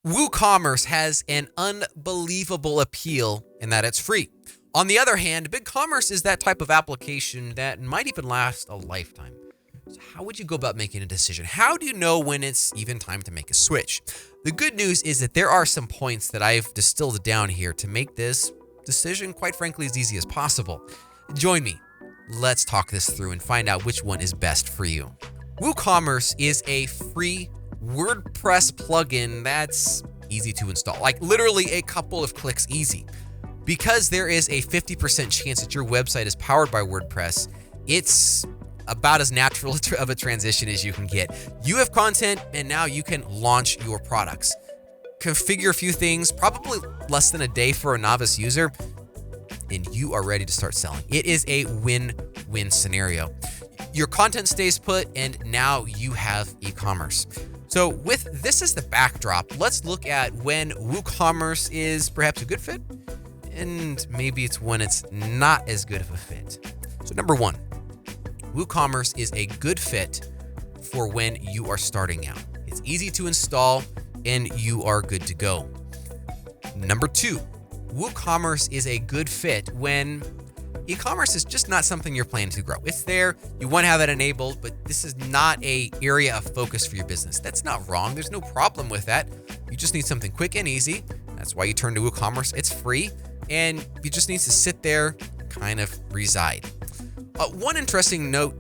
WooCommerce has an unbelievable appeal in that it's free. On the other hand, BigCommerce is that type of application that might even last a lifetime. So how would you go about making a decision? How do you know when it's even time to make a switch? The good news is that there are some points that I've distilled down here to make this decision, quite frankly, as easy as possible. Join me. Let's talk this through and find out which one is best for you. WooCommerce is a free WordPress plugin that's easy to install, like literally a couple of clicks easy. Because there is a 50% chance that your website is powered by WordPress, it's about as natural of a transition as you can get. You have content and now you can launch your products. Configure a few things, probably less than a day for a novice user, and you are ready to start selling. It is a win-win scenario. Your content stays put and now you have e-commerce. So with this as the backdrop, let's look at when WooCommerce is perhaps a good fit and maybe it's when it's not as good of a fit. So number one, WooCommerce is a good fit for when you are starting out. It's easy to install and you are good to go. Number two, WooCommerce is a good fit when e-commerce is just not something you're planning to grow. It's there, you want to have it enabled, but this is not an area of focus for your business. That's not wrong. There's no problem with that. You just need something quick and easy. That's why you turn to WooCommerce. It's free, and you just need to sit there, kind of reside. One interesting note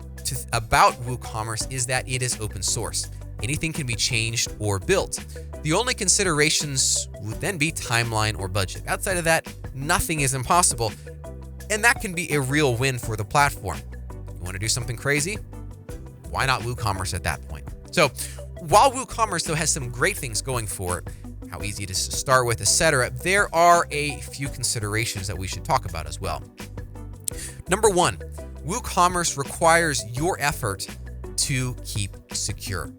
about WooCommerce is that it is open source. Anything can be changed or built. The only considerations would then be timeline or budget. Outside of that, nothing is impossible. And that can be a real win for the platform. You want to do something crazy? Why not WooCommerce at that point? So while WooCommerce though has some great things going for it, how easy it is to start with, etc., there are a few considerations that we should talk about as well. Number one, WooCommerce requires your effort to keep secure.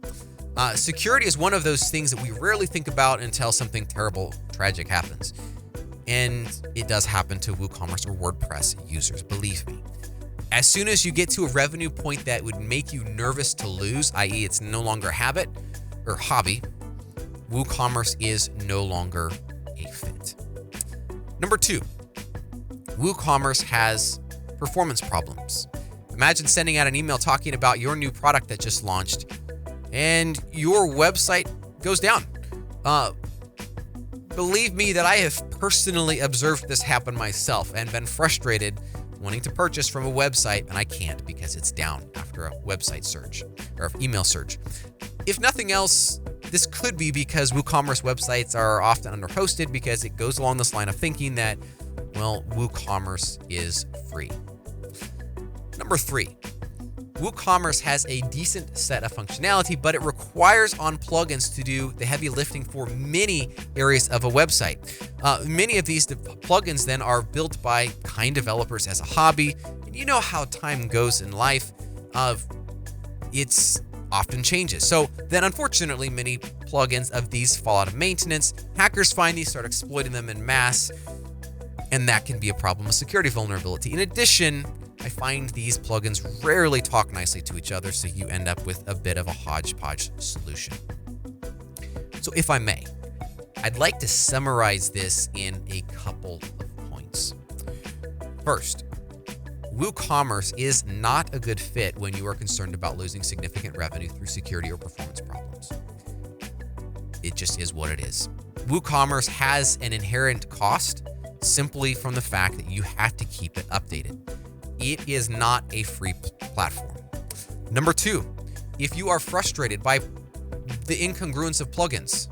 Security is one of those things that we rarely think about until something terrible, tragic happens. And it does happen to WooCommerce or WordPress users, believe me. As soon as you get to a revenue point that would make you nervous to lose, i.e. it's no longer a habit or hobby, WooCommerce is no longer a fit. Number two, WooCommerce has performance problems. Imagine sending out an email talking about your new product that just launched and your website goes down. Believe me that I have personally observed this happen myself and been frustrated wanting to purchase from a website and I can't because it's down after a website search or email search. If nothing else, this could be because WooCommerce websites are often underhosted because it goes along this line of thinking that, well, WooCommerce is free. Number three, WooCommerce has a decent set of functionality, but it requires on plugins to do the heavy lifting for many areas of a website. Many of these plugins then are built by kind developers as a hobby, and you know how time goes in life. It's often changes. So then unfortunately, many plugins of these fall out of maintenance. Hackers find these, start exploiting them in mass, and that can be a problem, a security vulnerability. In addition, I find these plugins rarely talk nicely to each other, so you end up with a bit of a hodgepodge solution. So if I may, I'd like to summarize this in a couple of points. First, WooCommerce is not a good fit when you are concerned about losing significant revenue through security or performance problems. It just is what it is. WooCommerce has an inherent cost simply from the fact that you have to keep it updated. It is not a free platform. Number two, if you are frustrated by the incongruence of plugins,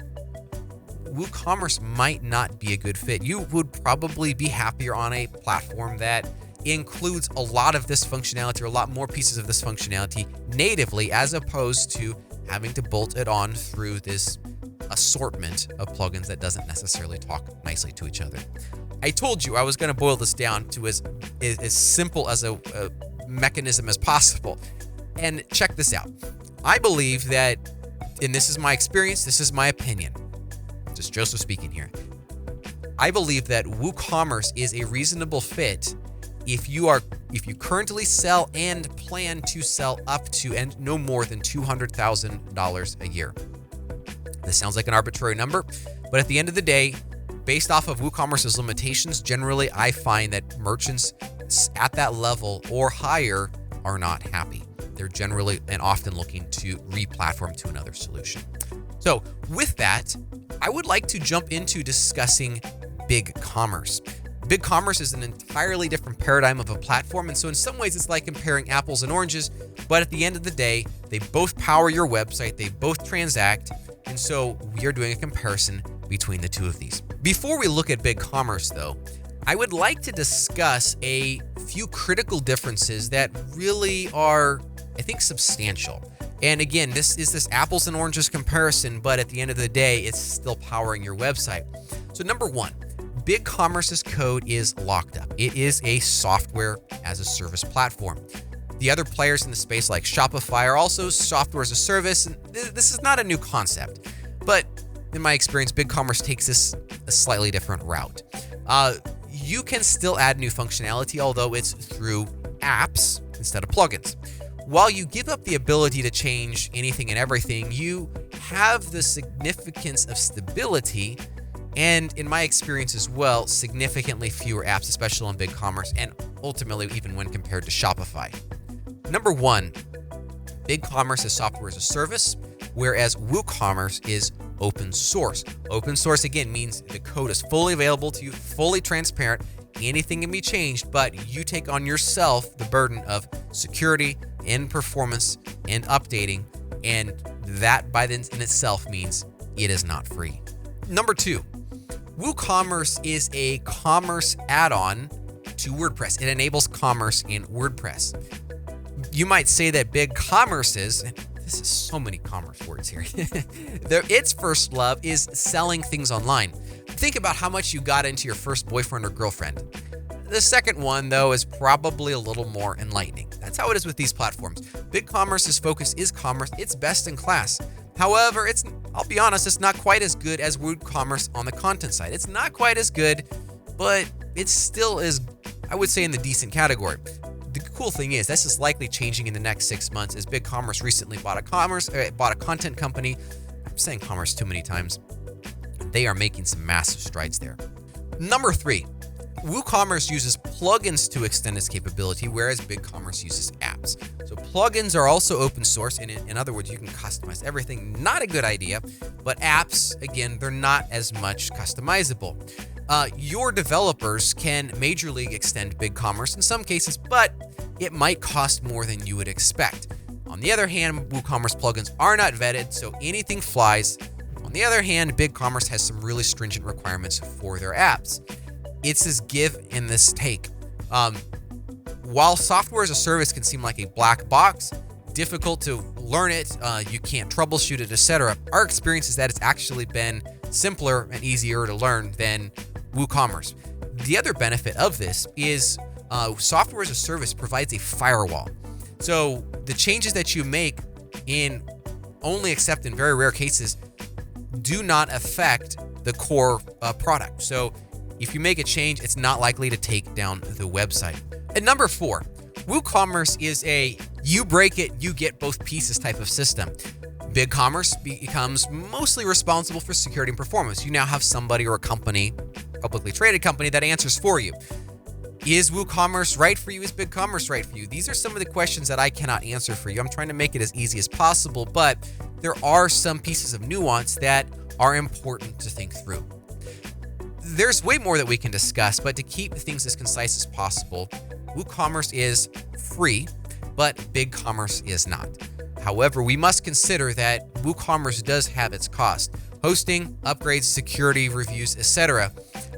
WooCommerce might not be a good fit. You would probably be happier on a platform that includes a lot of this functionality or a lot more pieces of this functionality natively, as opposed to having to bolt it on through this assortment of plugins that doesn't necessarily talk nicely to each other. I told you I was going to boil this down to as simple as a mechanism as possible. And check this out. I believe that, and this is my experience, this is my opinion, just Joseph speaking here. I believe that WooCommerce is a reasonable fit if you currently sell and plan to sell up to and no more than $200,000 a year. This sounds like an arbitrary number, But at the end of the day, based off of WooCommerce's limitations, generally I find that merchants at that level or higher are not happy. They're generally and often looking to re-platform to another solution. So with that, I would like to jump into discussing BigCommerce. BigCommerce is an entirely different paradigm of a platform, and so in some ways it's like comparing apples and oranges, but at the end of the day, they both power your website, they both transact, and so we are doing a comparison between the two of these. Before we look at BigCommerce though, I would like to discuss a few critical differences that really are, I think, substantial. And again, this is this apples and oranges comparison, but at the end of the day, it's still powering your website. So number one, BigCommerce's code is locked up. It is a software as a service platform. The other players in the space like Shopify are also software as a service, and this is not a new concept. But in my experience, BigCommerce takes this a slightly different route. You can still add new functionality, although it's through apps instead of plugins. While you give up the ability to change anything and everything, you have the significance of stability and, in my experience as well, significantly fewer apps, especially on BigCommerce, and ultimately even when compared to Shopify. Number one, BigCommerce is software as a service, whereas WooCommerce is open source. Open source, again, means the code is fully available to you, fully transparent, anything can be changed, but you take on yourself the burden of security and performance and updating, and that in itself means it is not free. Number two, WooCommerce is a commerce add-on to WordPress. It enables commerce in WordPress. You might say that BigCommerce is, this is so many commerce words here, its first love is selling things online. Think about how much you got into your first boyfriend or girlfriend. The second one, though, is probably a little more enlightening. That's how it is with these platforms. BigCommerce's focus is commerce. It's best in class. However, I'll be honest, it's not quite as good as WooCommerce on the content side. It's not quite as good, but it still is, I would say, in the decent category. The cool thing is, this is likely changing in the next 6 months as BigCommerce recently bought a content company. I'm saying commerce too many times. They are making some massive strides there. Number three, WooCommerce uses plugins to extend its capability, whereas BigCommerce uses apps. So plugins are also open source, and in other words, you can customize everything. Not a good idea, but apps, again, they're not as much customizable. Your developers can majorly extend BigCommerce in some cases, but it might cost more than you would expect. On the other hand, WooCommerce plugins are not vetted, so anything flies. On the other hand, BigCommerce has some really stringent requirements for their apps. It's this give and this take. While software as a service can seem like a black box, difficult to learn it, you can't troubleshoot it, etc., our experience is that it's actually been simpler and easier to learn than WooCommerce. The other benefit of this is software as a service provides a firewall. So the changes that you make only except in very rare cases do not affect the core product. So if you make a change, it's not likely to take down the website. And number four, WooCommerce is a you break it, you get both pieces type of system. BigCommerce becomes mostly responsible for security and performance. You now have somebody or a company, publicly traded company, that answers for you. Is WooCommerce right for you? Is BigCommerce right for you? These are some of the questions that I cannot answer for you. I'm trying to make it as easy as possible, but there are some pieces of nuance that are important to think through. There's way more that we can discuss, but to keep things as concise as possible, WooCommerce is free, but BigCommerce is not. However, we must consider that WooCommerce does have its cost. Hosting, upgrades, security, reviews, etc.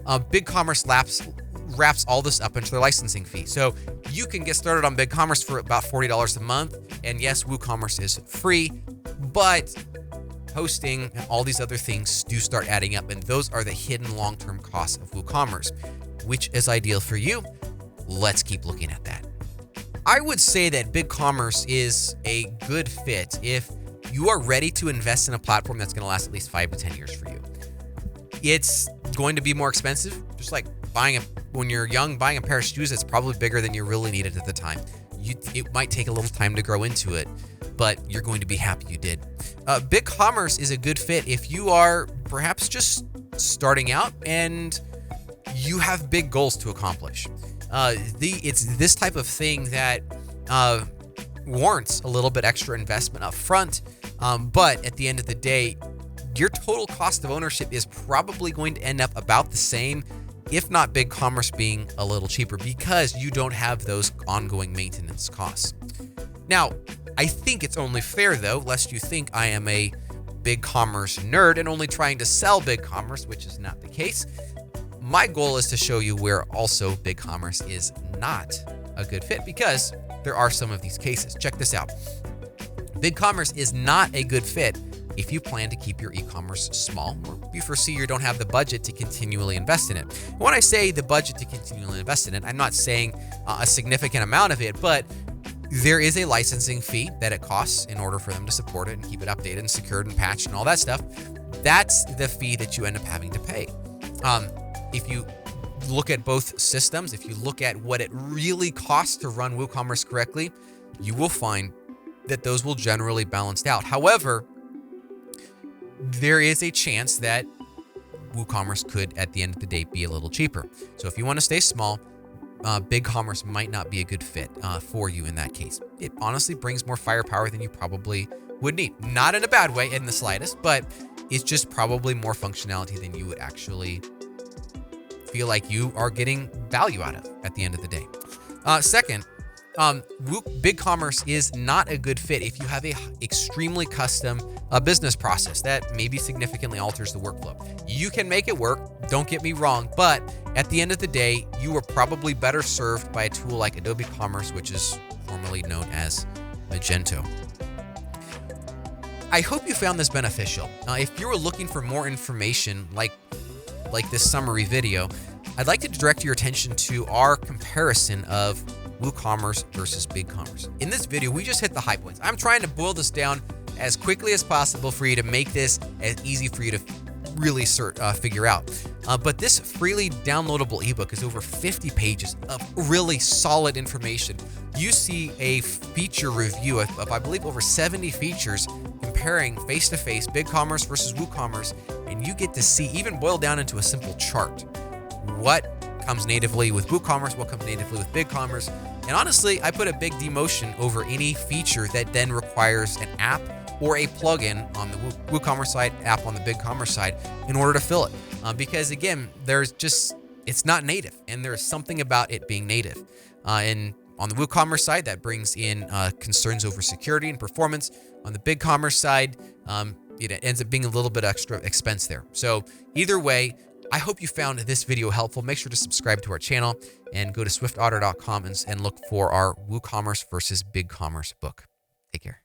BigCommerce wraps all this up into their licensing fee. So you can get started on BigCommerce for about $40 a month. And yes, WooCommerce is free, but hosting and all these other things do start adding up, and those are the hidden long-term costs of WooCommerce. Which is ideal for you? Let's keep looking at that. I would say that BigCommerce is a good fit if you are ready to invest in a platform that's going to last at least 5 to 10 years for you. It's going to be more expensive, just like when you're young, buying a pair of shoes that's probably bigger than you really needed at the time. It might take a little time to grow into it. but you're going to be happy you did. BigCommerce is a good fit if you are perhaps just starting out and you have big goals to accomplish. It's this type of thing that warrants a little bit extra investment up front, but at the end of the day, your total cost of ownership is probably going to end up about the same, if not BigCommerce being a little cheaper, because you don't have those ongoing maintenance costs. Now, I think it's only fair, though, lest you think I am a BigCommerce nerd and only trying to sell BigCommerce, which is not the case. My goal is to show you where also BigCommerce is not a good fit, because there are some of these cases. Check this out. BigCommerce is not a good fit if you plan to keep your e-commerce small, or you foresee you don't have the budget to continually invest in it. When I say the budget to continually invest in it, I'm not saying a significant amount of it, but there is a licensing fee that it costs in order for them to support it and keep it updated and secured and patched and all that stuff. That's the fee that you end up having to pay. If you look at both systems, if you look at what it really costs to run WooCommerce correctly, you will find that those will generally balance out. However, there is a chance that WooCommerce could, at the end of the day, be a little cheaper. So if you want to stay small, BigCommerce might not be a good fit for you in that case. It honestly brings more firepower than you probably would need. Not in a bad way in the slightest, but it's just probably more functionality than you would actually feel like you are getting value out of at the end of the day. Second, BigCommerce is not a good fit if you have a extremely custom business process that maybe significantly alters the workflow. You can make it work, don't get me wrong, but at the end of the day, you are probably better served by a tool like Adobe Commerce, which is formerly known as Magento. I hope you found this beneficial. If you were looking for more information like this summary video, I'd like to direct your attention to our comparison of WooCommerce versus BigCommerce. In this video, we just hit the high points. I'm trying to boil this down as quickly as possible for you to make this as easy for you to really figure out. But this freely downloadable ebook is over 50 pages of really solid information. You see a feature review of I believe over 70 features comparing face-to-face BigCommerce versus WooCommerce, and you get to see, even boil down into a simple chart, what comes natively with WooCommerce, what comes natively with BigCommerce. And honestly, I put a big demotion over any feature that then requires an app or a plugin on the WooCommerce side, app on the BigCommerce side, in order to fill it. Because again, it's not native, and there's something about it being native. And on the WooCommerce side, that brings in concerns over security and performance. On the BigCommerce side, it ends up being a little bit extra expense there. So either way, I hope you found this video helpful. Make sure to subscribe to our channel and go to SwiftOtter.com and look for our WooCommerce versus BigCommerce book. Take care.